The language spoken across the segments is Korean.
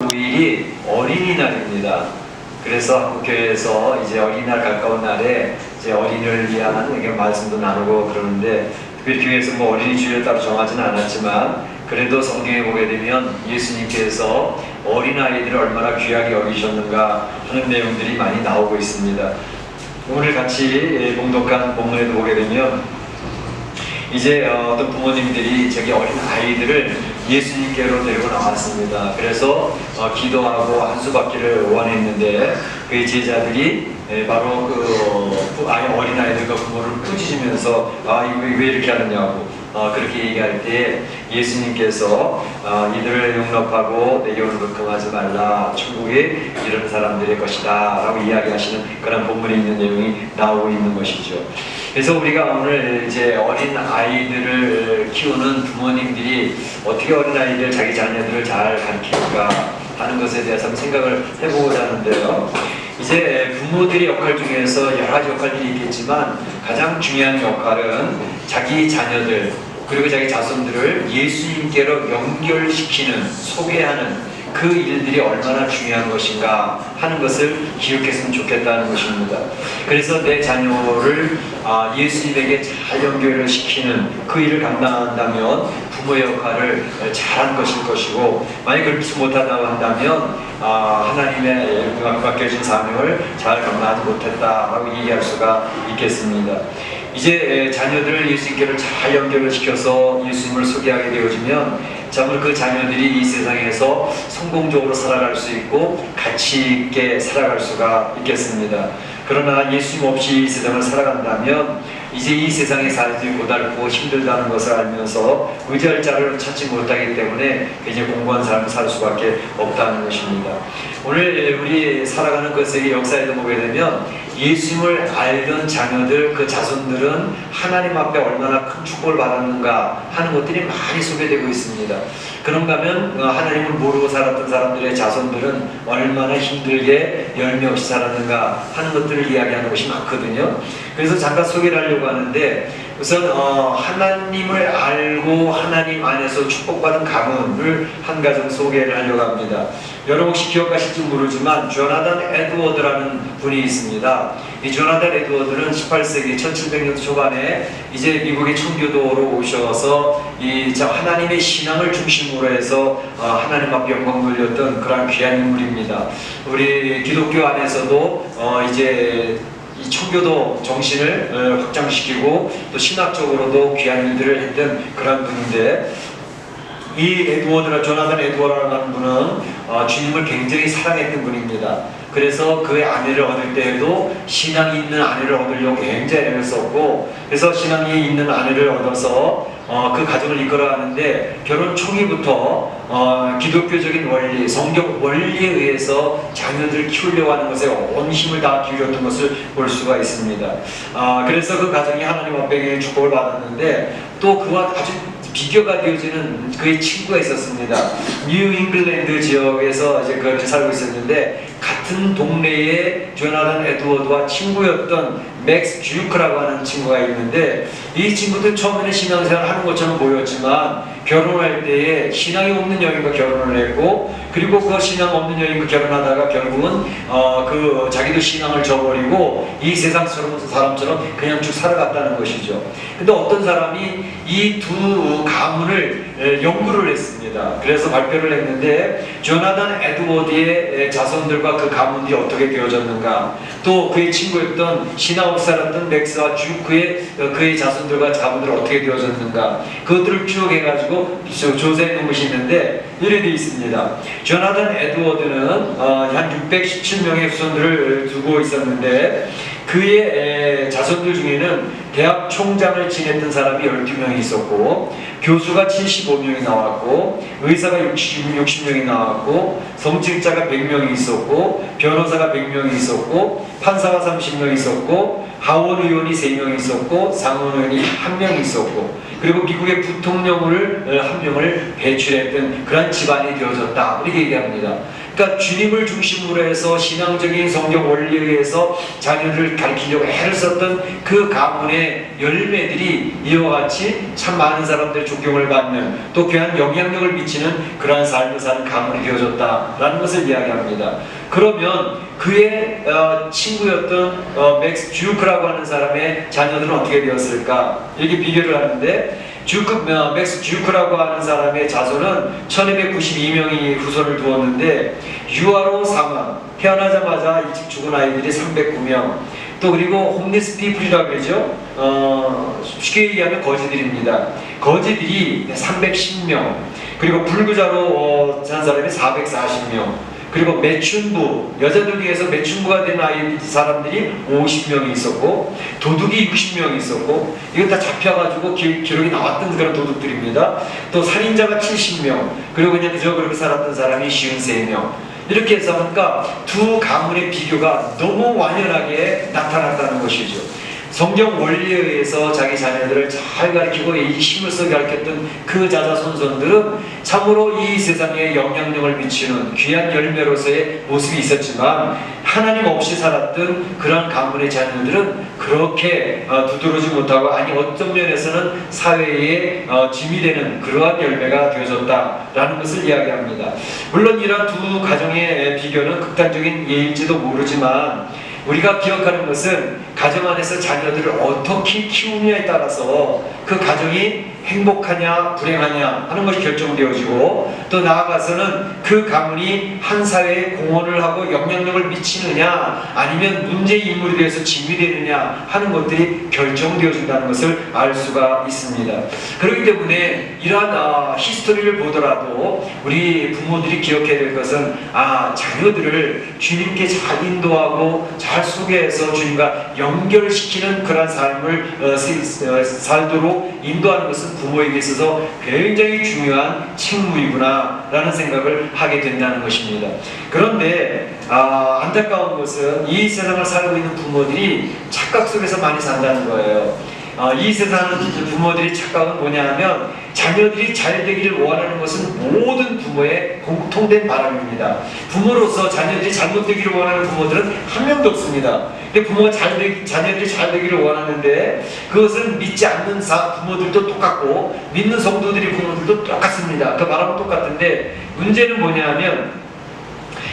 5일이 어린이날입니다. 그래서 한국교회에서 이제 어린이날 가까운 날에 이제 어린이를 위한 이렇게 말씀도 나누고 그러는데, 특별히 교회에서 뭐 어린이 주일을 따로 정하지는 않았지만 그래도 성경에 보게 되면 예수님께서 어린아이들을 얼마나 귀하게 여기셨는가 하는 내용들이 많이 나오고 있습니다. 오늘 같이 봉독한 본문에도 보게 되면 이제 어떤 부모님들이 저기 어린 아이들을 예수님께로 데리고 나왔습니다. 그래서 기도하고 안수받기를 원했는데 그 제자들이 바로 그 어린 아이들과 부모를 꾸짖으면서 이거 왜 이렇게 하느냐고 그렇게 얘기할 때 예수님께서 이들을 용납하고 내 영혼을 금하지 말라, 천국에 이런 사람들의 것이다 라고 이야기하시는 그런 본문에 있는 내용이 나오고 있는 것이죠. 그래서 우리가 오늘 이제 어린 아이들을 키우는 부모님들이 어떻게 어린 아이들, 자기 자녀들을 잘 가르칠까 하는 것에 대해서 한번 생각을 해보고자 하는데요. 이제 부모들의 역할 중에서 여러 가지 역할들이 있겠지만 가장 중요한 역할은 자기 자녀들 그리고 자기 자손들을 예수님께로 연결시키는, 소개하는 그 일들이 얼마나 중요한 것인가 하는 것을 기억했으면 좋겠다는 것입니다. 그래서 내 자녀를 예수님에게 잘 연결을 시키는 그 일을 감당한다면 부모의 역할을 잘한 것일 것이고, 만약 그렇지 못하다고 한다면 하나님의 맡겨진 사명을 잘 감당하지 못했다라고 얘기할 수가 있겠습니다. 이제 자녀들을 예수님께로 잘 연결을 시켜서 예수님을 소개하게 되어지면 정말 그 자녀들이 이 세상에서 성공적으로 살아갈 수 있고 가치 있게 살아갈 수가 있겠습니다. 그러나 예수님 없이 이 세상을 살아간다면 이제 이 세상의 삶이 고달프고 힘들다는 것을 알면서 의지할 자를 찾지 못하기 때문에 굉장히 공고한 삶을 살 수밖에 없다는 것입니다. 오늘 우리 살아가는 그 세계 역사에도 보게 되면 예수님을 알던 자녀들, 그 자손들은 하나님 앞에 얼마나 큰 축복을 받았는가 하는 것들이 많이 소개되고 있습니다. 그런가 하면 하나님을 모르고 살았던 사람들의 자손들은 얼마나 힘들게 열매 없이 살았는가 하는 것들을 이야기하는 것이 많거든요. 그래서 잠깐 소개를 하려고 하는데, 우선 하나님을 알고 하나님 안에서 축복받은 가문을 한 가정 소개를 하려고 합니다. 여러분 혹시 기억하실지 모르지만 조나단 에드워드라는 분이 있습니다. 이 조나단 에드워드는 18세기 1700년대 초반에 이제 미국의 청교도로 오셔서 이 하나님의 신앙을 중심으로 해서 하나님 앞에 영광 돌렸던 그런 귀한 인물입니다. 우리 기독교 안에서도 이제 이 청교도 정신을 확장시키고 또 신학적으로도 귀한 일들을 했던 그런 분인데, 이 조나단 에드워드라는 분은 주님을 굉장히 사랑했던 분입니다. 그래서 그의 아내를 얻을 때에도 신앙이 있는 아내를 얻으려고 굉장히 애를 썼고, 그래서 신앙이 있는 아내를 얻어서 그 가정을 이끌어가는데 결혼 초기부터 기독교적인 원리, 성경 원리에 의해서 자녀들을 키우려고 하는 것에 온 힘을 다 기울였던 것을 볼 수가 있습니다. 그래서 그 가정이 하나님 앞에 축복을 받았는데, 또 그와 아주 비교가 되어지는 그의 친구가 있었습니다. 뉴 잉글랜드 지역에서 이제 그렇게 살고 있었는데, 같은 동네에 조나단 에드워드와 친구였던 맥스 듀크라고 하는 친구가 있는데, 이 친구도 처음에는 신앙생활을 하는 것처럼 보였지만 결혼할 때에 신앙이 없는 여인과 결혼을 했고, 그리고 그 신앙 없는 여인과 결혼하다가 결국은 자기도 신앙을 저버리고 이 세상 사람처럼 그냥 쭉 살아갔다는 것이죠. 근데 어떤 사람이 이 두 가문을 연구를 했습니다. 그래서 발표를 했는데, 조나단 에드워드의 자손들과 그 가문이 어떻게 되어졌는가, 또 그의 친구였던 신앙 없이 살았던 맥스와 그의 자손들과 가문들이 어떻게 되어졌는가, 그것들을 쭉 해가지고 조사해 놓은 것이 있는데 이렇게 되어 있습니다. 조나단 에드워드는 한 617명의 후손들을 두고 있었는데, 그의 자손들 중에는 대학 총장을 지냈던 사람이 12명이 있었고, 교수가 75명이 나왔고, 의사가 60명이 나왔고, 성직자가 100명이 있었고, 변호사가 100명이 있었고, 판사가 30명이 있었고, 하원 의원이 3명이 있었고, 상원 의원이 1명이 있었고, 그리고 미국의 부통령을 1명을 배출했던 그런 집안이 되어졌다, 이렇게 얘기합니다. 그러니까 주님을 중심으로 해서 신앙적인 성경 원리에 의해서 자녀들을 가르치려고 애를 썼던 그 가문의 열매들이 이와 같이 참 많은 사람들의 존경을 받는 또 귀한 영향력을 미치는 그러한 삶을 사는 가문이 되어졌다라는 것을 이야기합니다. 그러면 그의 친구였던 맥스 듀크라고 하는 사람의 자녀들은 어떻게 되었을까? 이렇게 비교를 하는데 맥스 듀크라고 하는 사람의 자손은 1292명이 후손을 두었는데 유아로 사망, 태어나자마자 일찍 죽은 아이들이 309명, 또 그리고 홈리스 피플이라고 그러죠. 쉽게 얘기하면 거지들입니다. 거지들이 310명, 그리고 불구자로 산 사람이 440명, 그리고 매춘부, 여자들 중에서 매춘부가 된 사람들이 50명이 있었고, 도둑이 60명이 있었고, 이건 다 잡혀가지고 기록이 나왔던 그런 도둑들입니다. 또 살인자가 70명, 그리고 그냥 그저 그렇게 살았던 사람이 53명. 이렇게 해서 하니까 두 가문의 비교가 너무 완연하게 나타났다는 것이죠. 성경 원리에 의해서 자기 자녀들을 잘 가르치고 힘을 써 가르쳤던 그 자자손손들은 참으로 이 세상에 영향력을 미치는 귀한 열매로서의 모습이 있었지만 하나님 없이 살았던 그런 가문의 자녀들은 그렇게 두드러지 못하고 아니 어떤 면에서는 사회에 짐이 되는 그러한 열매가 되어졌다라는 것을 이야기합니다. 물론 이러한 두 가정의 비교는 극단적인 예일지도 모르지만 우리가 기억하는 것은 가정 안에서 자녀들을 어떻게 키우느냐에 따라서 그 가정이 행복하냐 불행하냐 하는 것이 결정되어지고 또 나아가서는 그 가문이 한 사회에 공헌을 하고 영향력을 미치느냐 아니면 문제의 인물이 되어서 짐이 되느냐 하는 것들이 결정되어진다는 것을 알 수가 있습니다. 그렇기 때문에 이러한 히스토리를 보더라도 우리 부모들이 기억해야 될 것은 자녀들을 주님께 잘 인도하고 잘 소개해서 주님과 연결시키는 그런 삶을 살도록 인도하는 것은 부모에게 있어서 굉장히 중요한 책무이구나 라는 생각을 하게 된다는 것입니다. 그런데 안타까운 것은 이 세상을 살고 있는 부모들이 착각 속에서 많이 산다는 거예요. 이 세상 부모들이 착각은 뭐냐 하면 자녀들이 잘 되기를 원하는 것은 모든 부모의 공통된 바람입니다. 부모로서 자녀들이 잘못되기를 원하는 부모들은 한 명도 없습니다. 근데 부모가 자녀들이 잘 되기를 원하는데 그것은 믿지 않는 부모들도 똑같고 믿는 성도들이 부모들도 똑같습니다. 그 바람은 똑같은데 문제는 뭐냐 하면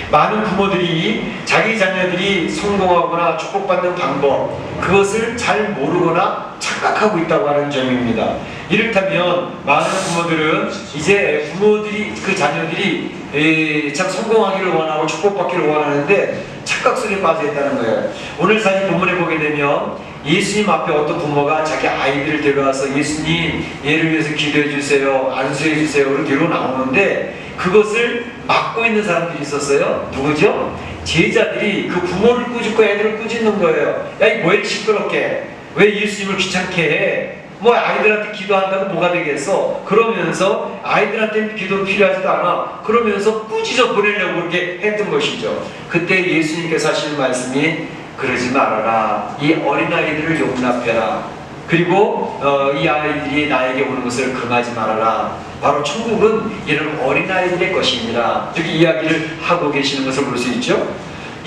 많은 부모들이 자기 자녀들이 성공하거나 축복받는 방법 그것을 잘 모르거나 착각하고 있다고 하는 점입니다. 이를테면 많은 부모들은 이제 그 자녀들이 참 성공하기를 원하고 축복받기를 원하는데 착각 속에 빠져 있다는 거예요. 오늘 사실 본문에 보게 되면 예수님 앞에 어떤 부모가 자기 아이들을 데려와서 예수님 얘를 위해서 기도해 주세요 안수해 주세요 이렇게 데리고 나오는데 그것을 막고 있는 사람들이 있었어요. 누구죠? 제자들이 그 부모를 꾸짖고 애들을 꾸짖는 거예요. 야, 이 뭐 이렇게 시끄럽게 왜 예수님을 귀찮게 해? 뭐 아이들한테 기도한다고 뭐가 되겠어? 그러면서 아이들한테 기도 필요하지도 않아. 그러면서 꾸짖어 보내려고 그렇게 했던 것이죠. 그때 예수님께서 하시는 말씀이 그러지 말아라. 이 어린아이들을 용납해라. 그리고 이 아이들이 나에게 오는 것을 금하지 말아라. 바로 천국은 이런 어린아이들의 것입니다. 이렇게 이야기를 하고 계시는 것을 볼 수 있죠.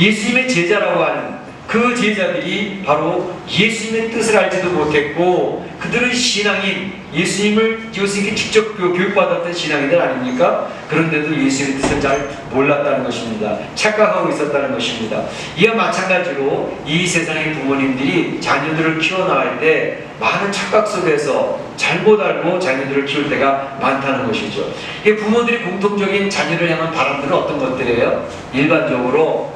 예수님의 제자라고 하는 그 제자들이 바로 예수님의 뜻을 알지도 못했고 그들은 신앙인 예수님께 직접 교육받았던 신앙인들 아닙니까? 그런데도 예수님의 뜻을 잘 몰랐다는 것입니다. 착각하고 있었다는 것입니다. 이와 마찬가지로 이 세상의 부모님들이 자녀들을 키워나갈 때 많은 착각 속에서 잘못 알고 자녀들을 키울 때가 많다는 것이죠. 부모들이 공통적인 자녀를 향한 바람들은 어떤 것들이에요? 일반적으로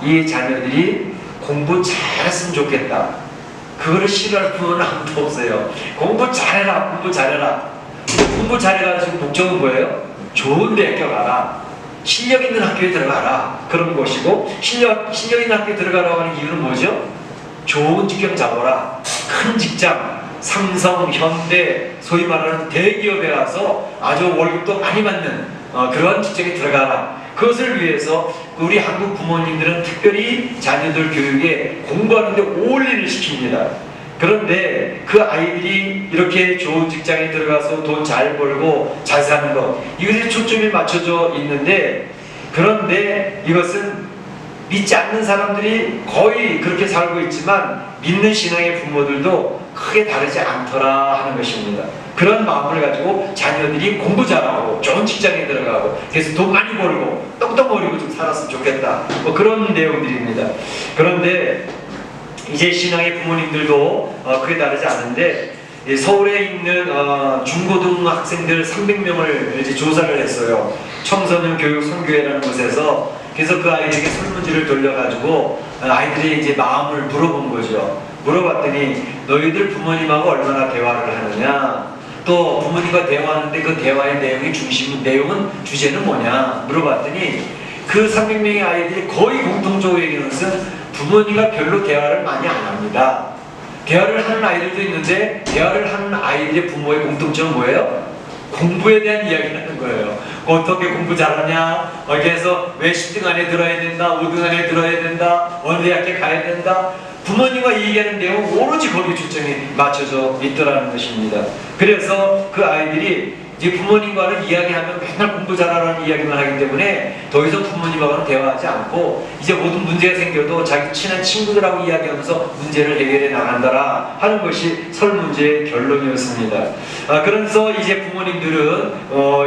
이 자녀들이 공부 잘했으면 좋겠다. 그거를 싫어할 부모는 아무도 없어요. 공부 잘해라, 공부 잘해라. 공부 잘해가지고 목적은 뭐예요? 좋은 대학교 가라. 실력 있는 학교에 들어가라. 그런 것이고 실력 있는 학교에 들어가라고 하는 이유는 뭐죠? 좋은 직장 잡아라. 큰 직장, 삼성, 현대, 소위 말하는 대기업에 가서 아주 월급도 많이 받는 그런 직장에 들어가라. 그것을 위해서 우리 한국 부모님들은 특별히 자녀들 교육에 공부하는데 올인을 시킵니다. 그런데 그 아이들이 이렇게 좋은 직장에 들어가서 돈 잘 벌고 잘 사는 것 이것에 초점이 맞춰져 있는데 그런데 그런데 이것은 믿지 않는 사람들이 거의 그렇게 살고 있지만 믿는 신앙의 부모들도 크게 다르지 않더라 하는 것입니다. 그런 마음을 가지고 자녀들이 공부 잘하고 좋은 직장에 들어가고 그래서 돈 많이 벌고 똑똑거리고 좀 살았으면 좋겠다, 뭐 그런 내용들입니다. 그런데 이제 신앙의 부모님들도 크게 다르지 않은데, 서울에 있는 중고등학생들 300명을 이제 조사를 했어요. 청소년 교육 선교회라는 곳에서. 그래서 그 아이들에게 설문지를 돌려가지고 아이들의 이제 마음을 물어본 거죠. 물어봤더니 너희들 부모님하고 얼마나 대화를 하느냐, 또 부모님과 대화하는데 그 대화의 내용이 내용은 주제는 뭐냐 물어봤더니 그 300명의 아이들이 거의 공통적으로 얘기하는 것은 부모님과 별로 대화를 많이 안 합니다. 대화를 하는 아이들도 있는데 대화를 하는 아이들의 부모의 공통점은 뭐예요? 공부에 대한 이야기를 하는 거예요. 어떻게 공부 잘하냐, 어디에서 왜 10등 안에 들어야 된다, 5등 안에 들어야 된다, 어느 대학에 가야 된다. 부모님과 얘기하는 내용은 오로지 거기에 초점이 맞춰져 있더라는 것입니다. 그래서 그 아이들이 이제 부모님과는 이야기하면 맨날 공부 잘하라는 이야기만 하기 때문에 더 이상 부모님하고는 대화하지 않고 이제 모든 문제가 생겨도 자기 친한 친구들하고 이야기하면서 문제를 해결해 나간다라 하는 것이 설문지의 결론이었습니다. 그래서 이제 부모님들은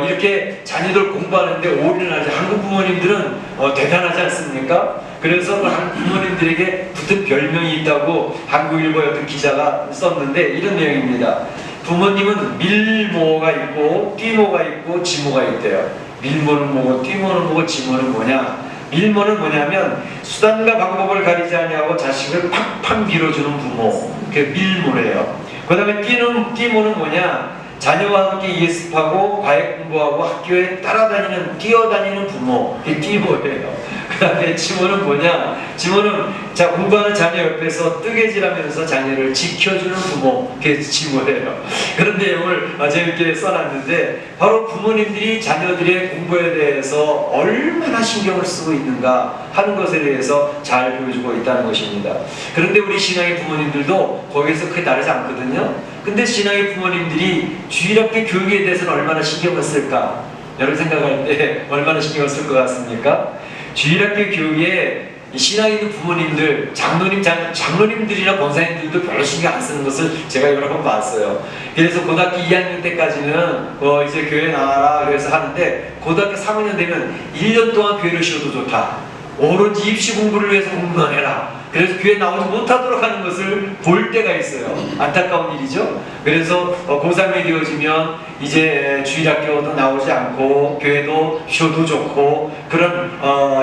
이렇게 자녀들 공부하는데 올인을 하지. 한국 부모님들은 대단하지 않습니까? 그래서 한국 부모님들에게 붙은 별명이 있다고 한국일보의 어떤 기자가 썼는데 이런 내용입니다. 부모님은 밀모가 있고 띠모가 있고 지모가 있대요. 밀모는 뭐고 띠모는 뭐고 지모는 뭐냐? 밀모는 뭐냐면 수단과 방법을 가리지 아니하고 자식을 팍팍 밀어주는 부모, 그게 밀모래요. 그 다음에 띠모는 뭐냐? 자녀와 함께 예습하고 과외 공부하고 학교에 따라다니는 뛰어다니는 부모, 그게 띠모예요. 그 다음에 지모는 뭐냐? 지모는 공부하는 자녀 옆에서 뜨개질하면서 자녀를 지켜주는 부모, 그게 지모예요. 그런 내용을 재밌게 써놨는데 바로 부모님들이 자녀들의 공부에 대해서 얼마나 신경을 쓰고 있는가 하는 것에 대해서 잘 보여주고 있다는 것입니다. 그런데 우리 신앙의 부모님들도 거기에서 크게 다르지 않거든요. 근데 신앙의 부모님들이 주일학교 교육에 대해서는 얼마나 신경을 쓸까? 여러분 생각할 때 얼마나 신경을 쓸 것 같습니까? 주일학교 교육에 신앙 있는 부모님들, 장로님들이나 권사님들도 별로 신경 안 쓰는 것을 제가 여러 번 봤어요. 그래서 고등학교 2학년 때까지는 이제 교회 나와라 그래서 하는데 고등학교 3학년 되면 1년 동안 교회를 쉬어도 좋다. 오로지 입시 공부를 위해서 공부만 해라. 그래서 교회 나오지 못하도록 하는 것을 볼 때가 있어요. 안타까운 일이죠. 그래서 고3이 되어지면 이제 주일학교도 나오지 않고 교회도 쉬어도 좋고 그런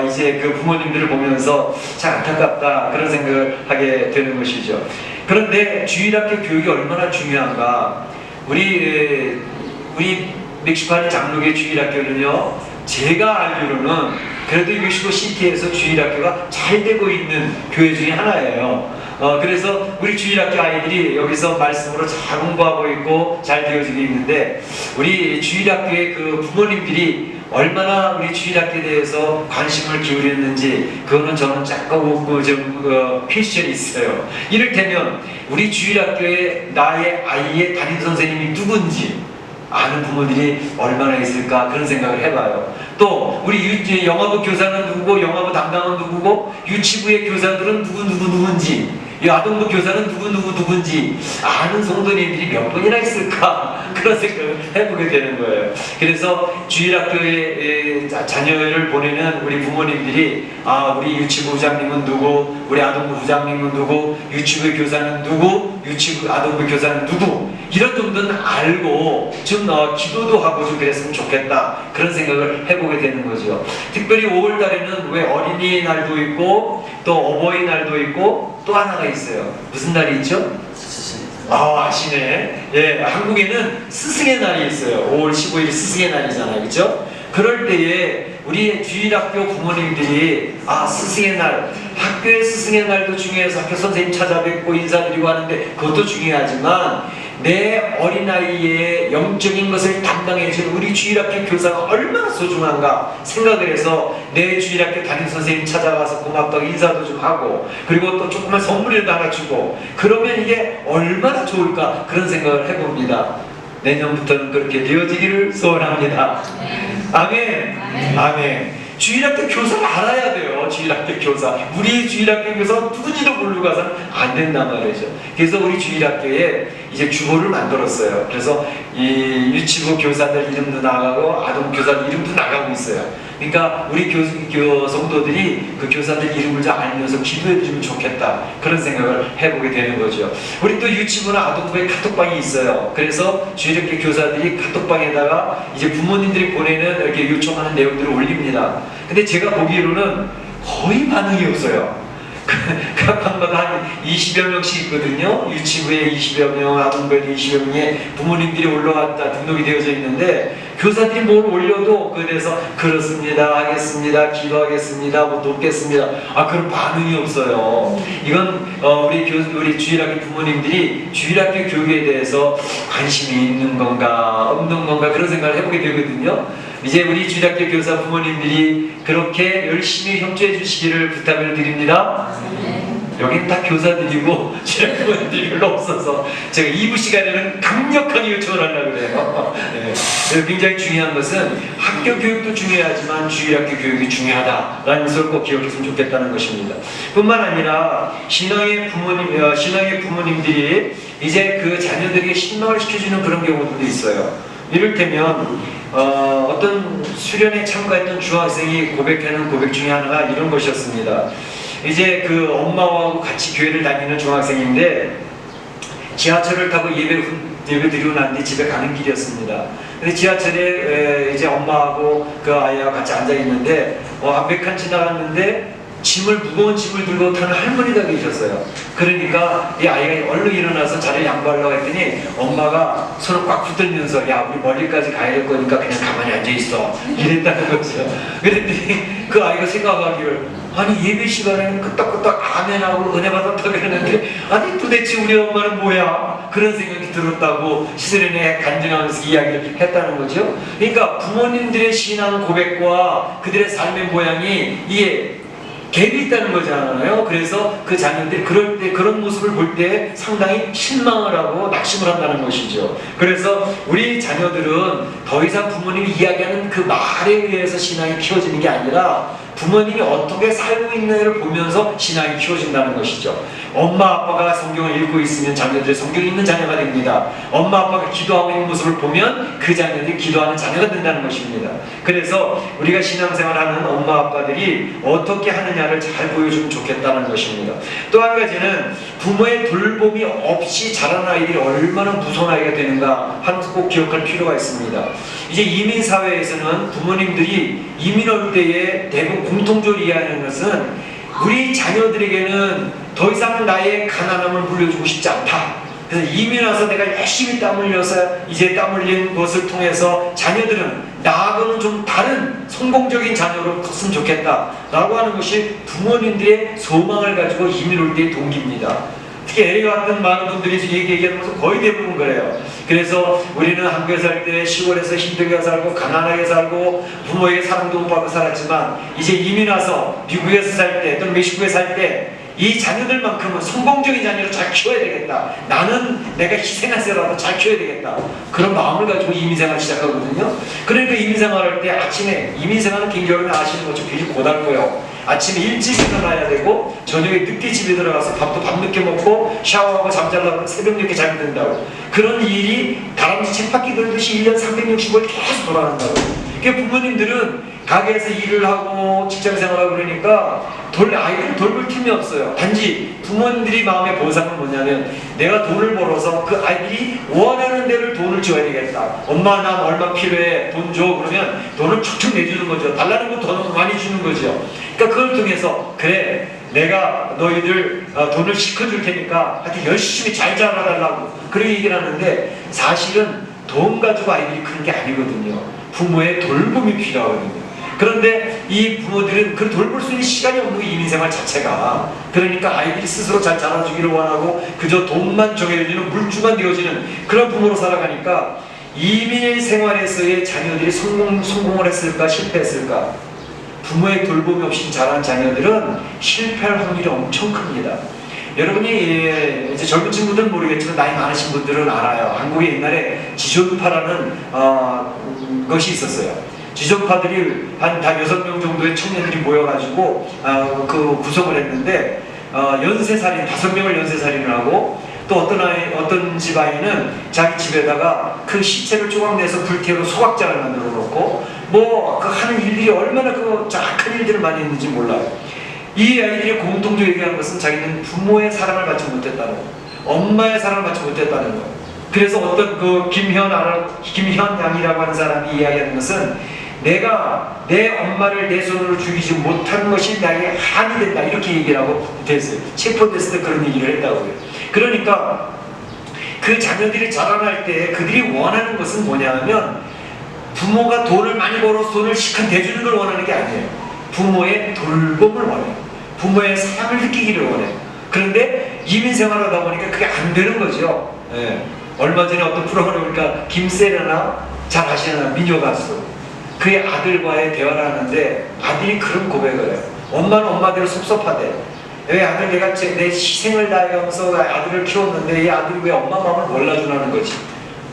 이제 그 부모님들을 보면서 참 안타깝다 그런 생각을 하게 되는 것이죠. 그런데 주일학교 교육이 얼마나 중요한가. 우리 멕시코의 장로교 주일학교는요, 제가 알기로는 그래도 멕시코 시티에서 주일학교가 잘 되고 있는 교회 중에 하나예요. 그래서 우리 주일학교 아이들이 여기서 말씀으로 잘 공부하고 있고 잘 되어지고 있는데 우리 주일학교의 그 부모님들이 얼마나 우리 주일학교에 대해서 관심을 기울였는지 그거는 저는 약간 좀 퀘스천이 있어요. 이를테면 우리 주일학교에 나의 아이의 담임 선생님이 누군지 아는 부모들이 얼마나 있을까 그런 생각을 해봐요. 또 우리 영어부 교사는 누구고 영어부 담당은 누구고 유치부의 교사들은 누군지 아동부 교사는 누군지 아는 성도님들이 몇 분이나 있을까 그런 생각을 해보게 되는 거예요. 그래서 주일학교에 자녀를 보내는 우리 부모님들이 우리 유치부 부장님은 누구, 우리 아동부 부장님은 누구, 유치부 교사는 누구, 유치부 아동부 교사는 누구 이런 정도는 알고 좀 기도도 하고 좀 그랬으면 좋겠다 그런 생각을 해보게 되는 거죠. 특별히 5월달에는 왜 어린이날도 있고 또 어버이날도 있고 또 하나가 있어요. 무슨 날이 있죠? 아시네. 예, 한국에는 스승의 날이 있어요. 5월 15일이 스승의 날이잖아요. 그렇죠? 그럴 때에 우리 주일학교 부모님들이 스승의 날, 학교의 스승의 날도 중요해서 학교 선생님 찾아뵙고 인사드리고 하는데 그것도 중요하지만 내 어린아이의 영적인 것을 담당해주는 우리 주일학교 교사가 얼마나 소중한가 생각을 해서 내 주일학교 담임선생님 찾아가서 고맙다고 인사도 좀 하고 그리고 또 조그만 선물이라도 하나 주고 그러면 이게 얼마나 좋을까 그런 생각을 해봅니다. 내년부터는 그렇게 되어지기를 소원합니다. 아멘. 아멘. 주일학교 교사를 알아야 돼요. 주일학교 교사. 우리 주일학교 교사 누군지도 모르고 가서는 안 된단 말이죠. 그래서 우리 주일학교에 이제 주보를 만들었어요. 그래서 이 유치부 교사들 이름도 나가고 아동 교사들 이름도 나가고 있어요. 그러니까 우리 성도들이 그 교사들 이름을 좀 알면서 기도해주면 좋겠다, 그런 생각을 해보게 되는 거죠. 우리 또 유치부나 아동부에 카톡방이 있어요. 그래서 주일학교 교사들이 카톡방에다가 이제 부모님들이 보내는 이렇게 요청하는 내용들을 올립니다. 근데 제가 보기로는 거의 반응이 없어요. 각 방마다 한 20여 명씩 있거든요. 유치부에 20여 명, 아동부에 20여 명의 부모님들이 올라왔다 등록이 되어져 있는데, 교사들이 뭘 올려도 그래서 그렇습니다, 하겠습니다, 기도하겠습니다, 뭐 돕겠습니다, 그런 반응이 없어요. 이건 우리 주일학교 부모님들이 주일학교 교육에 대해서 관심이 있는 건가 없는 건가 그런 생각을 해보게 되거든요. 이제 우리 주일학교 교사 부모님들이 그렇게 열심히 협조해 주시기를 부탁을 드립니다. 여긴 다 교사들이고 주일학교 부모님들이 별로 없어서 제가 2부 시간에는 강력하게 요청을 하려고 그래요. 네. 굉장히 중요한 것은 학교 교육도 중요하지만 주일학교 교육이 중요하다라는 것을 꼭 기억했으면 좋겠다는 것입니다. 뿐만 아니라 신앙의 부모님들이 이제 그 자녀들에게 신망을 시켜주는 그런 경우도 있어요. 이를테면 어떤 수련회 참가했던 중학생이 고백하는 고백 중에 하나가 이런 것이었습니다. 이제 그 엄마하고 같이 교회를 다니는 중학생인데 지하철을 타고 예배 드리고 난 뒤 집에 가는 길이었습니다. 근데 지하철에 이제 엄마하고 그 아이하고 같이 앉아 있는데 몇 칸 지나갔는데 무거운 짐을 들고 타는 할머니가 계셨어요. 그러니까 이 아이가 얼른 일어나서 자리를 양보하려고 했더니 엄마가 손을 꽉 붙들면서 야, 우리 멀리까지 가야 될 거니까 그냥 가만히 앉아있어, 이랬다는 거죠. 그랬더니 그 아이가 생각하기를, 아니 예배 시간에는 끄떡끄떡 아멘하고 은혜 받았다고 그러는데 아니 도대체 우리 엄마는 뭐야, 그런 생각이 들었다고 시스레네 간증하면서 이야기를 했다는 거죠. 그러니까 부모님들의 신앙 고백과 그들의 삶의 모양이 이게 갭이 있다는 거잖아요. 그래서 그 자녀들이 그럴 때, 그런 모습을 볼 때 상당히 실망을 하고 낙심을 한다는 것이죠. 그래서 우리 자녀들은 더 이상 부모님이 이야기하는 그 말에 의해서 신앙이 키워지는 게 아니라 부모님이 어떻게 살고 있는지를 보면서 신앙이 키워진다는 것이죠. 엄마 아빠가 성경을 읽고 있으면 자녀들이 성경 읽는 자녀가 됩니다. 엄마 아빠가 기도하고 있는 모습을 보면 그 자녀들이 기도하는 자녀가 된다는 것입니다. 그래서 우리가 신앙생활하는 엄마 아빠들이 어떻게 하느냐를 잘 보여주면 좋겠다는 것입니다. 또 한 가지는 부모의 돌봄이 없이 자란 아이들이 얼마나 무서운 아이가 되는가 하는 것을 꼭 기억할 필요가 있습니다. 이제 이민사회에서는 부모님들이 이민 올 때에 대부분 공통적으로 이해하는 것은 우리 자녀들에게는 더 이상 나의 가난함을 물려주고 싶지 않다. 그래서 이민 와서 내가 열심히 땀 흘려서 이제 땀 흘린 것을 통해서 자녀들은 나하고는 좀 다른 성공적인 자녀로 컸으면 좋겠다 라고 하는 것이 부모님들의 소망을 가지고 이민 올 때의 동기입니다. 특히 LA 같은 많은 분들이 얘기하는 것은 거의 대부분 그래요. 그래서 우리는 한국에 살 때 시골에서 힘들게 살고 가난하게 살고 부모에게 사랑도 못 받고 살았지만 이제 이민 와서 미국에서 살 때 또는 멕시코에 살 때 이 자녀들만큼은 성공적인 자녀로 잘 키워야 되겠다. 나는 내가 희생하세요라도 잘 키워야 되겠다. 그런 마음을 가지고 이민생활을 시작하거든요. 그러니까 이민생활할 때 아침에, 이민생활은 개인적으로 아시는 것처럼 굉장히 고달고요. 아침에 일찍 일어나야 되고 저녁에 늦게 집에 들어가서 밥도 밤늦게 먹고 샤워하고 잠자려고 새벽 늦게 자게 된다고. 그런 일이 다람쥐 쳇바퀴 돌듯이 1년 365일 계속 돌아간다고. 그러니까 부모님들은 가게에서 일을 하고 직장생활하고 그러니까 아이들을 돌볼 틈이 없어요. 단지 부모님들이 마음의 보상은 뭐냐면 내가 돈을 벌어서 그 아이들이 원하는 대로 돈을 줘야 되겠다. 엄마 난 얼마 필요해, 돈 줘. 그러면 돈을 척척 내주는 거죠. 달라는 거 더 많이 주는 거죠. 그러니까 그걸 통해서 그래 내가 너희들 돈을 시켜줄 테니까 하여튼 열심히 잘 자라달라고 그런 얘기를 하는데 사실은 돈 가지고 아이들이 크는 게 아니거든요. 부모의 돌봄이 필요하거든요. 그런데 이 부모들은 그 돌볼 수 있는 시간이 없는 이민생활 자체가, 그러니까 아이들이 스스로 잘 자라주기를 원하고 그저 돈만 정해주는 물주만 되어지는 그런 부모로 살아가니까 이민 생활에서의 자녀들이 성공을 했을까 실패했을까? 부모의 돌봄이 없이 자란 자녀들은 실패할 확률이 엄청 큽니다. 여러분이 이제 젊은 친구들은 모르겠지만 나이 많으신 분들은 알아요. 한국에 옛날에 지존파라는 것이 있었어요. 지존파들이 한 6명 정도의 청년들이 모여가지고 그 구성을 했는데 연쇄살인 5명을 연쇄살인을 하고 또 어떤 집아이는 자기 집에다가 그 시체를 조각내서 불태우고 소각장을 만들어 놓고 뭐 그 하는 일들이 얼마나 그 악한 일들을 많이 했는지 몰라요. 이 아이들이 공통적으로 얘기하는 것은 자기는 부모의 사랑을 받지 못했다는 거예요. 엄마의 사랑을 받지 못했다는 거예요. 그래서 어떤 그 김현양이라고 하는 사람이 이야기하는 것은 내가 내 엄마를 내 손으로 죽이지 못한 것이 나에게 한이 된다 이렇게 얘기를 하고 됐어요. 체포됐을 때 그런 얘기를 했다고요. 그러니까 그 자녀들이 자라날 때 그들이 원하는 것은 뭐냐면 부모가 돈을 많이 벌어서 돈을 시큰 대주는 걸 원하는 게 아니에요. 부모의 돌봄을 원해요. 부모의 사랑을 느끼기를 원해요. 그런데 이민 생활하다 보니까 그게 안 되는 거죠. 예. 얼마 전에 어떤 프로그램을 보니까 김세라나 잘 아시는 민요 가수 그의 아들과의 대화를 하는데 아들이 그런 고백을 해요. 엄마는 엄마대로 섭섭하대. 왜 아들 내가 내 희생을 다해가면서 아들을 키웠는데 이 아들이 왜 엄마 마음을 몰라주라는 거지.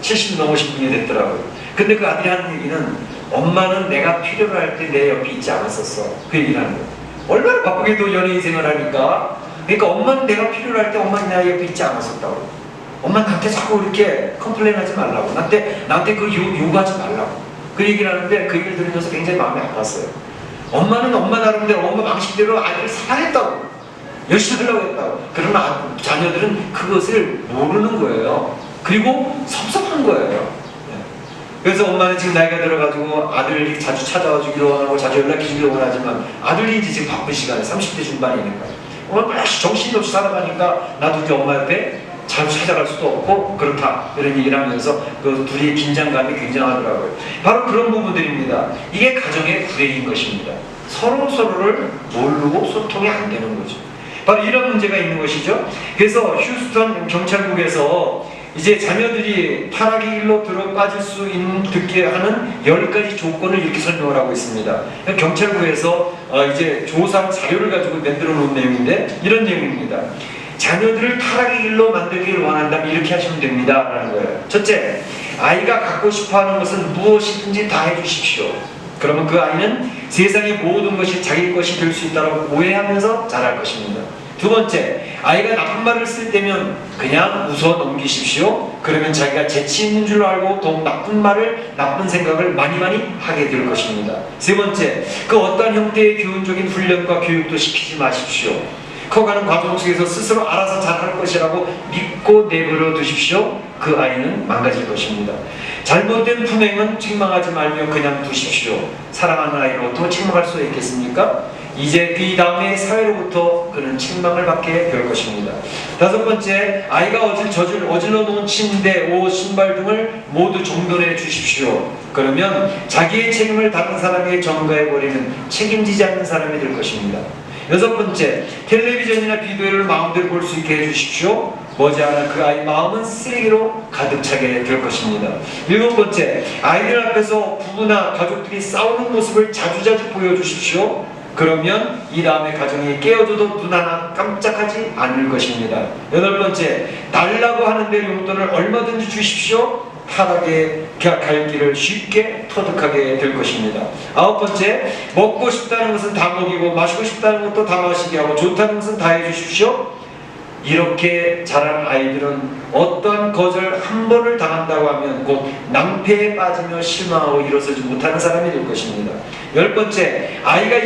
70 넘으신 분이 됐더라고요. 근데 그 아들이 하는 얘기는 엄마는 내가 필요로 할 때 내 옆에 있지 않았었어. 그 얘기를 하는 거예요. 얼마나 바쁘게도 연예인 생활을 하니까. 그러니까 엄마는 내가 필요로 할 때 엄마는 내 옆에 있지 않았었다고. 엄마 나한테 자꾸 이렇게 컴플레인 하지 말라고. 나한테 그 요구하지 말라고. 그 얘기를 하는데 그 얘기를 들으면서 굉장히 마음이 아팠어요. 엄마는 엄마 나름대로 엄마 방식대로 아이를 사랑했다고. 열심히 하려고 했다고. 그러나 자녀들은 그것을 모르는 거예요. 그리고 섭섭한 거예요. 그래서 엄마는 지금 나이가 들어가지고 아들이 자주 찾아와 주기를 원하고 자주 연락해 주기를 원하지만 아들이 이제 지금 바쁜 시간에 30대 중반에 있는 거예요. 엄마 정신이 없이 살아가니까 나도 이제 엄마 옆에 자주 찾아갈 수도 없고 그렇다 이런 얘기를 하면서 그 둘이 긴장감이 굉장하더라고요. 바로 그런 부분들입니다. 이게 가정의 불행인 것입니다. 서로를 모르고 소통이 안 되는 거죠. 바로 이런 문제가 있는 것이죠. 그래서 휴스턴 경찰국에서 이제 자녀들이 타락의 길로 빠질 수 있게 하는 10가지 조건을 이렇게 설명을 하고 있습니다. 경찰국에서 이제 조사한 자료를 가지고 만들어 놓은 내용인데 이런 내용입니다. 자녀들을 타락의 길로 만들기를 원한다면 이렇게 하시면 됩니다 라는 거예요. 첫째, 아이가 갖고 싶어하는 것은 무엇이든지 다 해주십시오. 그러면 그 아이는 세상의 모든 것이 자기 것이 될 수 있다고 오해하면서 자랄 것입니다. 두 번째, 아이가 나쁜 말을 쓸 때면 그냥 웃어 넘기십시오. 그러면 자기가 재치 있는 줄 알고 더 나쁜 말을, 나쁜 생각을 많이 하게 될 것입니다. 세 번째, 그 어떠한 형태의 교훈적인 훈련과 교육도 시키지 마십시오. 커가는 과정 속에서 스스로 알아서 잘할 것이라고 믿고 내버려 두십시오. 그 아이는 망가질 것입니다. 잘못된 품행은 책망하지 말며 그냥 두십시오. 사랑하는 아이로부터 책망할 수 있겠습니까? 이제 그 다음에 사회로부터 그는 책망을 받게 될 것입니다. 다섯 번째, 아이가 어질러 놓은 침대, 옷, 신발 등을 모두 정돈해 주십시오. 그러면 자기의 책임을 다른 사람에게 전가해버리는 책임지지 않는 사람이 될 것입니다. 여섯 번째, 텔레비전이나 비디오를 마음대로 볼 수 있게 해주십시오. 머지않아 그 아이 마음은 쓰레기로 가득 차게 될 것입니다. 일곱 번째, 아이들 앞에서 부부나 가족들이 싸우는 모습을 자주자주 보여주십시오. 그러면 이 다음에 가정이 깨어져도 눈 하나 깜짝하지 않을 것입니다. 여덟 번째, 달라고 하는데 용돈을 얼마든지 주십시오. 타락의 갈 길을 쉽게 터득하게 될 것입니다. 아홉 번째, 먹고 싶다는 것은 다 먹이고 마시고 싶다는 것도 다 마시게 하고 좋다는 것은 다 해주십시오. 이렇게 자란 아이들은 어떠한 거절 한 번을 당한다고 하면 곧 낭패에 빠지며 실망하고 일어서지 못하는 사람이 될 것입니다. 열 번째, 아이가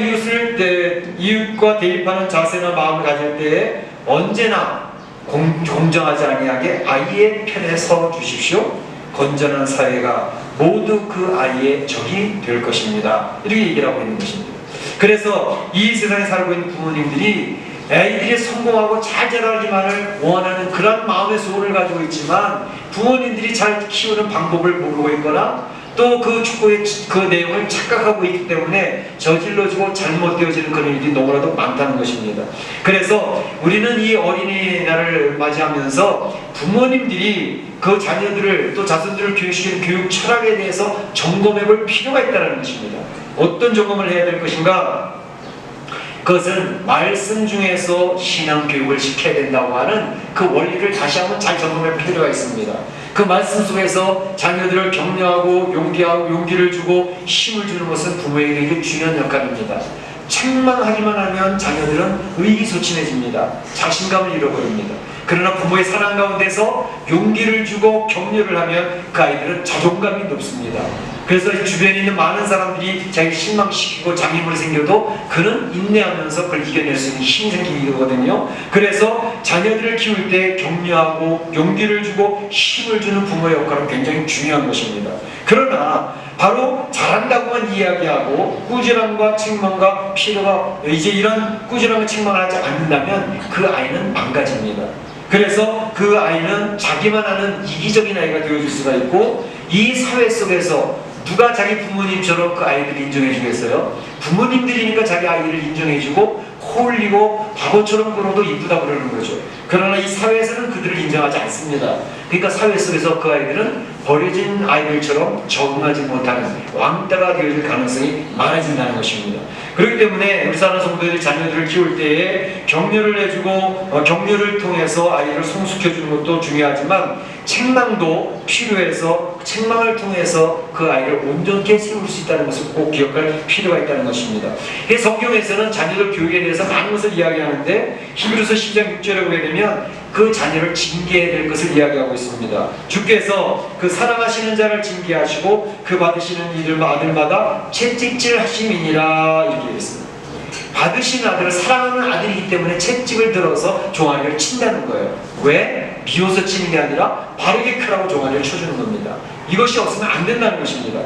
이웃과 대립하는 자세나 마음을 가질 때에 언제나 공정하지 아니하게 아이의 편에 서 주십시오. 건전한 사회가 모두 그 아이의 적이 될 것입니다. 이렇게 얘기를 하고 있는 것입니다. 그래서 이 세상에 살고 있는 부모님들이 아이들이 성공하고 잘 자라기만을 원하는 그런 마음의 소원을 가지고 있지만 부모님들이 잘 키우는 방법을 모르고 있거나 또 그 축구의 그 내용을 착각하고 있기 때문에 저질러지고 잘못되어지는 그런 일이 너무나도 많다는 것입니다. 그래서 우리는 이 어린이날을 맞이하면서 부모님들이 그 자녀들을 또 자손들을 교육시키는 교육 철학에 대해서 점검해 볼 필요가 있다는 것입니다. 어떤 점검을 해야 될 것인가? 그것은 말씀 중에서 신앙교육을 시켜야 된다고 하는 그 원리를 다시 한번 잘 점검할 필요가 있습니다. 그 말씀 속에서 자녀들을 격려하고 용기를 주고 힘을 주는 것은 부모에게 되게 중요한 역할입니다. 책망하기만 하면 자녀들은 의기소침해집니다. 자신감을 잃어버립니다. 그러나 부모의 사랑 가운데서 용기를 주고 격려를 하면 그 아이들은 자존감이 높습니다. 그래서 주변에 있는 많은 사람들이 자기를 실망시키고 장애물이 생겨도 그는 인내하면서 그걸 이겨낼 수 있는 힘이 생기거든요. 그래서 자녀들을 키울 때 격려하고 용기를 주고 힘을 주는 부모의 역할은 굉장히 중요한 것입니다. 그러나 바로 잘한다고만 이야기하고 꾸준함과 책망과 필요가 이제 이런 꾸준함과 책망을 하지 않는다면 그 아이는 망가집니다. 그래서 그 아이는 자기만 아는 이기적인 아이가 되어줄 수가 있고, 이 사회 속에서 누가 자기 부모님처럼 그 아이들을 인정해 주겠어요? 부모님들이니까 자기 아이를 인정해주고 코 흘리고 바보처럼 굴어도 이쁘다 그러는 거죠. 그러나 이 사회에서는 그들을 인정하지 않습니다. 그러니까 사회 속에서 그 아이들은 버려진 아이들처럼 적응하지 못하는 왕따가 되어질 가능성이 많아진다는 것입니다. 그렇기 때문에 우리 사랑하는 성도들이 자녀들을 키울 때에 격려를 해주고 격려를 통해서 아이를 성숙해주는 것도 중요하지만 책망도 필요해서 책망을 통해서 그 아이를 온전케 세울 수 있다는 것을 꼭 기억할 필요가 있다는 것입니다. 성경에서는 자녀들 교육에 대해서 많은 것을 이야기하는데 히브리서 10장 6절에 보게 되면 그 자녀를 징계해야 될 것을 이야기하고 있습니다. 주께서 그 사랑하시는 자를 징계하시고 그 받으시는 아들마다 채찍질 하심이니라 이렇게 했습니다. 받으신 아들을 사랑하는 아들이기 때문에 채찍을 들어서 종아리를 친다는 거예요. 왜? 비워서 치는 게 아니라 바르게 크라고 종아리를 쳐주는 겁니다. 이것이 없으면 안 된다는 것입니다.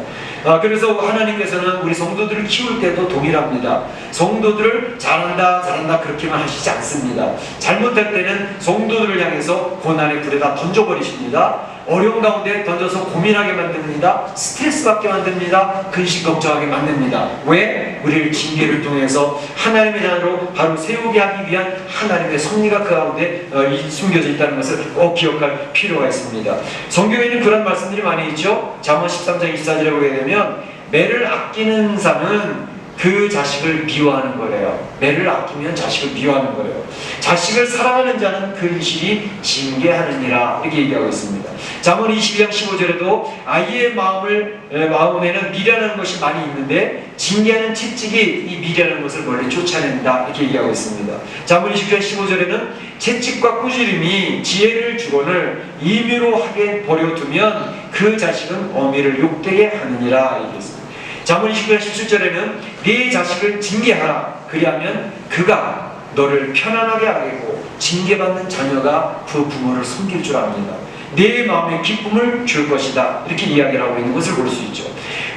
그래서 하나님께서는 우리 성도들을 키울 때도 동일합니다. 성도들을 잘한다 그렇게만 하시지 않습니다. 잘못할 때는 성도들을 향해서 고난의 불에다 던져버리십니다. 어려운 가운데 던져서 고민하게 만듭니다. 스트레스 받게 만듭니다. 근심 걱정하게 만듭니다. 왜? 우리를 징계를 통해서 하나님의 자녀로 바로 세우게 하기 위한 하나님의 섭리가 그 가운데 숨겨져 있다는 것을 꼭 기억할 필요가 있습니다. 성경에는 그런 말씀들이 많이 있죠. 잠언 13장 24절에 보게 되면 매를 아끼는 자는 그 자식을 미워하는 거래요. 매를 아끼면 자식을 미워하는 거래요. 자식을 사랑하는 자는 그 일이 징계하느니라 이렇게 얘기하고 있습니다. 잠언 22장 15절에도 아이의 마음에는 미련한 것이 많이 있는데 징계하는 채찍이 이 미련한 것을 멀리 쫓아낸다 이렇게 얘기하고 있습니다. 잠언 20장 15절에는 채찍과 꾸지림이 지혜를 주거늘 임의로 하게 버려두면 그 자식은 어미를 욕되게 하느니라 얘기했습니다. 잠언 20장 17절에는 네 자식을 징계하라. 그리하면 그가 너를 편안하게 하겠고 징계받는 자녀가 그 부모를 섬길 줄 압니다. 내 마음에 기쁨을 줄 것이다. 이렇게 이야기를 하고 있는 것을 볼 수 있죠.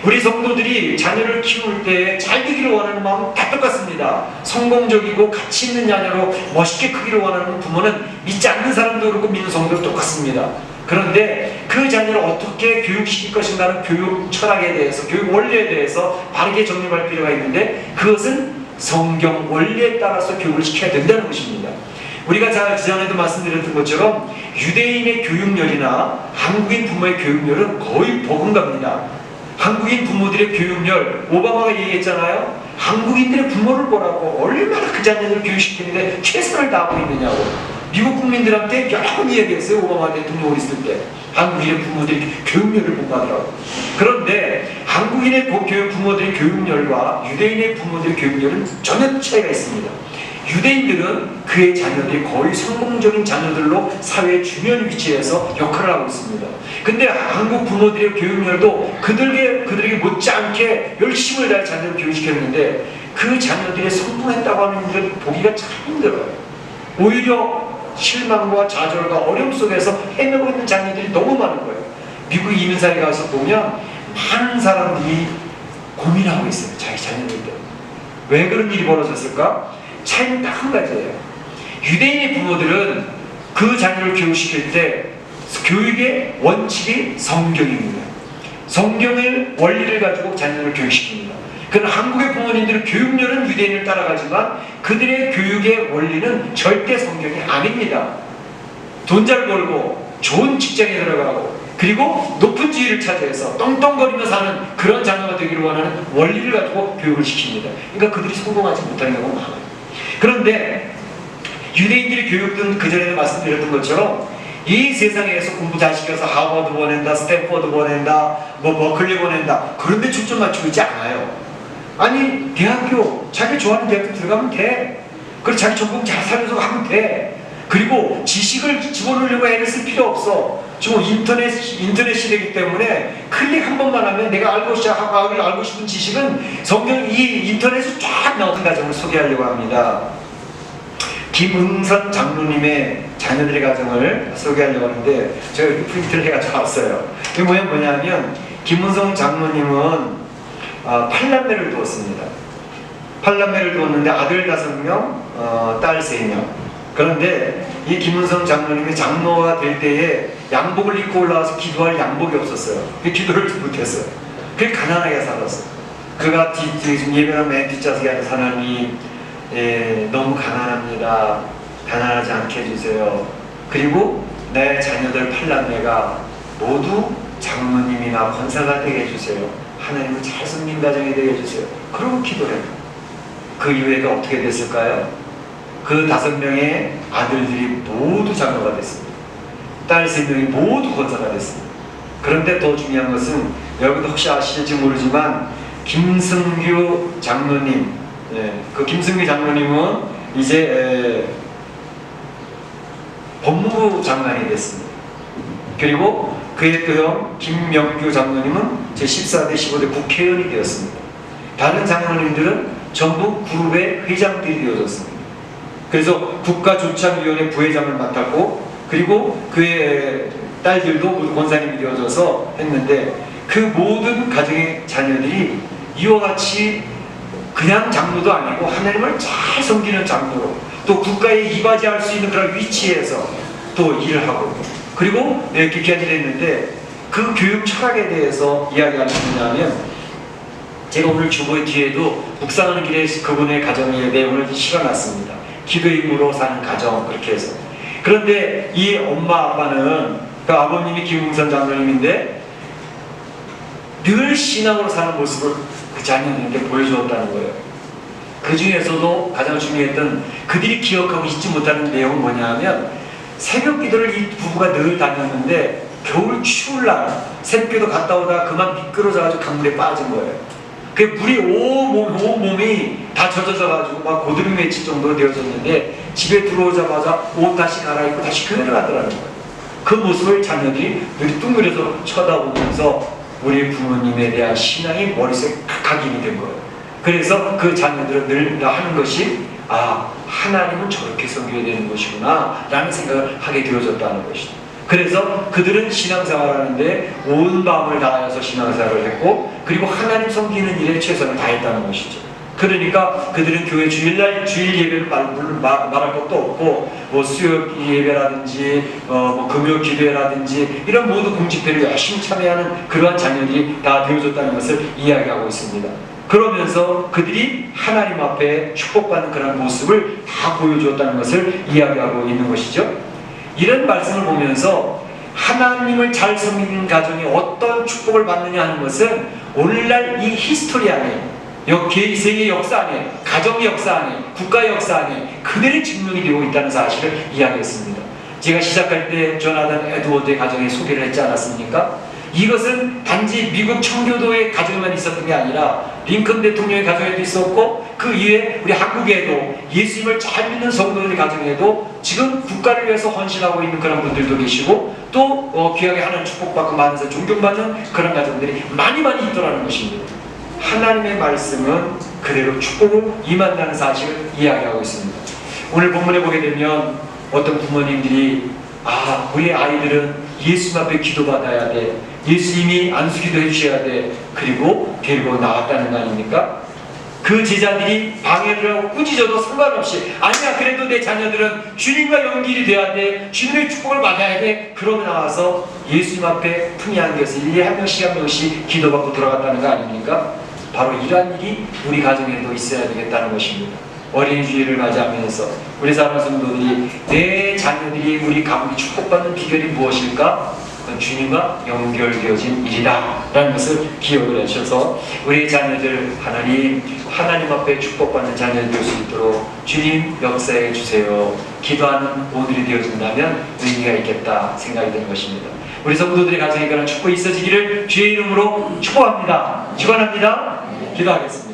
우리 성도들이 자녀를 키울 때 잘 되기를 원하는 마음은 다 똑같습니다. 성공적이고 가치 있는 자녀로 멋있게 크기를 원하는 부모는 믿지 않는 사람도 그렇고 믿는 성도도 똑같습니다. 그런데 그 자녀를 어떻게 교육시킬 것인가는 교육 철학에 대해서, 교육 원리에 대해서 바르게 정립할 필요가 있는데 그것은 성경 원리에 따라서 교육을 시켜야 된다는 것입니다. 우리가 지난해도 말씀드렸던 것처럼 유대인의 교육열이나 한국인 부모의 교육열은 거의 버금갑니다. 한국인 부모들의 교육열, 오바마가 얘기했잖아요. 한국인들의 부모를 보라고 얼마나 그 자녀들을 교육시키는데 최선을 다하고 있느냐고. 미국 국민들한테 여러 번 이야기했어요. 오바마 대통령이 있을 때 한국인의 부모들이 교육열을 본받으라고. 그런데 한국인의 부모들의 교육열과 유대인의 부모들의 교육열은 전혀 차이가 있습니다. 유대인들은 그의 자녀들이 거의 성공적인 자녀들로 사회의 중요한 위치에서 역할을 하고 있습니다. 근데 한국 부모들의 교육열도 그들에게 못지않게 열심을 다해 자녀를 교육시켰는데 그 자녀들이 성공했다고 하는 일을 보기가 참 힘들어요. 오히려 실망과 좌절과 어려움 속에서 헤매고 있는 자녀들이 너무 많은 거예요. 미국 이민사에 가서 보면 많은 사람들이 고민하고 있어요. 자기 자녀들 때문에. 왜 그런 일이 벌어졌을까? 차이는 딱 한 가지예요. 유대인의 부모들은 그 자녀를 교육시킬 때 교육의 원칙이 성경입니다. 성경의 원리를 가지고 자녀를 교육시킵니다. 그러나 한국의 부모님들은 교육열은 유대인을 따라가지만 그들의 교육의 원리는 절대 성경이 아닙니다. 돈 잘 벌고 좋은 직장에 들어가고 그리고 높은 지위를 차지해서 떵떵거리며 사는 그런 자녀가 되기를 원하는 원리를 가지고 교육을 시킵니다. 그러니까 그들이 성공하지 못하는 경우가 많아요. 그런데 유대인들이 교육된 그전에도 말씀드렸던 것처럼 이 세상에서 공부 잘 시켜서 하버드 보낸다, 스탠퍼드 보낸다, 뭐 버클리 보낸다, 그런데 초점 맞추고 있지 않아요. 아니 대학교 자기 좋아하는 대학교 들어가면 돼. 그리고 자기 전공 잘 살려서 가면 돼. 그리고 지식을 집어넣으려고 애를 쓸 필요 없어. 지금 인터넷 시대이기 때문에 클릭 한 번만 하면 내가 알고 싶은 지식은 성경 이 인터넷에 쫙 나오는 가정을 소개하려고 합니다. 김응선 장로님의 자녀들의 가정을 소개하려고 하는데 제가 이렇게 프린트를 해가지고 왔어요. 이게 뭐냐면 김은성 장로님은 8남매를 두었습니다. 8남매를 두었는데 아들 5명, 딸 3명. 그런데 이 김은성 장로님이 장로가 될 때에 양복을 입고 올라와서 기도할 양복이 없었어요. 기도를 못했어요. 그게 가난하게 살았어요. 그가 예배랑 맨 뒷좌석에 앉아서 하나님 너무 가난합니다. 가난하지 않게 해주세요. 그리고 내 자녀들 8남매가 모두 장로님이나 권사가 되게 해주세요. 하나님을 잘 섬긴 가정이 되게 해주세요. 그러고 기도해요. 그 이후에가 어떻게 됐을까요? 그 5명의 아들들이 모두 장로가 됐습니다. 딸 3명이 모두 권사가 됐습니다. 그런데 더 중요한 것은 여러분도 혹시 아실지 모르지만 김승규 장로님, 그 김승규 장로님은 이제 법무부 장관이 됐습니다. 그리고 그의 또 형 김명규 장로님은 제14대 15대 국회의원이 되었습니다. 다른 장로님들은 전부 그룹의 회장들이 되어졌습니다. 그래서 국가조창위원회 부회장을 맡았고, 그리고 그의 딸들도 모두 권사님이 되어져서 했는데, 그 모든 가정의 자녀들이 이와 같이 그냥 장로도 아니고 하나님을 잘 섬기는 장로로, 또 국가에 이바지할 수 있는 그런 위치에서 또 일을 하고, 그리고 이렇게 귀한 일을 했는데, 그 교육 철학에 대해서 이야기하는 게 뭐냐면, 제가 오늘 주보의 뒤에도 묵상하는 길에 그분의 가정에 대해 오늘 실어놨습니다. 기도의 힘으로 사는 가정, 그렇게 해서. 그런데 이 엄마 아빠는, 그 아버님이 김웅선 장로님인데 늘 신앙으로 사는 모습을 그 자녀들에게 보여주었다는 거예요. 그 중에서도 가장 중요했던, 그들이 기억하고 잊지 못하는 내용은 뭐냐 하면, 새벽 기도를 이 부부가 늘 다녔는데 겨울 추울 날 새벽기도 갔다 오다가 그만 미끄러져가지고 강물에 빠진 거예요. 그 물이 온 몸이 다 젖어져가지고 막 고드름 맺힐 정도로 되어졌는데, 집에 들어오자마자 옷 다시 갈아입고 다시 교회를 가더라는 거예요. 그 모습을 자녀들이 늘 뚱그려서 쳐다보면서 우리 부모님에 대한 신앙이 머릿속에 각인이 된 거예요. 그래서 그 자녀들은 늘 하는 것이, 하나님은 저렇게 섬겨야 되는 것이구나 라는 생각을 하게 되어졌다는 것이죠. 그래서 그들은 신앙생활을 하는데 온 마음을 다하여서 신앙생활을 했고, 그리고 하나님 섬기는 일에 최선을 다했다는 것이죠. 그러니까 그들은 교회 주일 예배를 말할 것도 없고, 뭐 수요 예배라든지 뭐 금요 기도회라든지 이런 모든 공집회를 열심히 참여하는 그러한 자녀들이 다 되어졌다는 것을 이야기하고 있습니다. 그러면서 그들이 하나님 앞에 축복받는 그런 모습을 다 보여주었다는 것을 이야기하고 있는 것이죠. 이런 말씀을 보면서 하나님을 잘 섬기는 가정이 어떤 축복을 받느냐 하는 것은 오늘날 이 히스토리 안에, 세계 역사 안에, 가정의 역사 안에, 국가의 역사 안에 그들의 증명이 되고 있다는 사실을 이야기했습니다. 제가 시작할 때 조나단 에드워드의 가정에 소개를 했지 않았습니까? 이것은 단지 미국 청교도의 가정에만 있었던 게 아니라 링컨 대통령의 가정에도 있었고, 그 이외에 우리 한국에도 예수님을 잘 믿는 성도들의 가정에도 지금 국가를 위해서 헌신하고 있는 그런 분들도 계시고, 또 귀하게 하나님 축복받고 많은 존경받는 그런 가정들이 많이 있더라는 것입니다. 하나님의 말씀은 그대로 축복을 임한다는 사실을 이야기하고 있습니다. 오늘 본문에 보게 되면 어떤 부모님들이 우리 아이들은 예수님 앞에 기도받아야 돼, 예수님이 안수기도 해주셔야 돼, 그리고 데리고 나왔다는 거 아닙니까? 그 제자들이 방해를 하고 꾸짖어도 상관없이, 아니야 그래도 내 자녀들은 주님과 연결이 돼야 돼, 주님의 축복을 받아야 돼, 그러고 나와서 예수님 앞에 품이 안겨서 일일이 한 명씩 기도받고 돌아갔다는 거 아닙니까? 바로 이러한 일이 우리 가정에도 있어야 되겠다는 것입니다. 어린이 주일을 맞이하면서 우리 사랑하는 성도들이, 내 자녀들이 우리 가문이 축복받는 비결이 무엇일까? 그건 주님과 연결되어진 일이다 라는 것을 기억을 하셔서 우리 자녀들 하나님 앞에 축복받는 자녀들 될 수 있도록 주님 역사해 주세요. 기도하는 오늘이 되어진다면 의미가 있겠다 생각이 드는 것입니다. 우리 성도들의 가정에 그런 축복이 있어지기를 주의 이름으로 축복합니다. 축원합니다. 기도하겠습니다.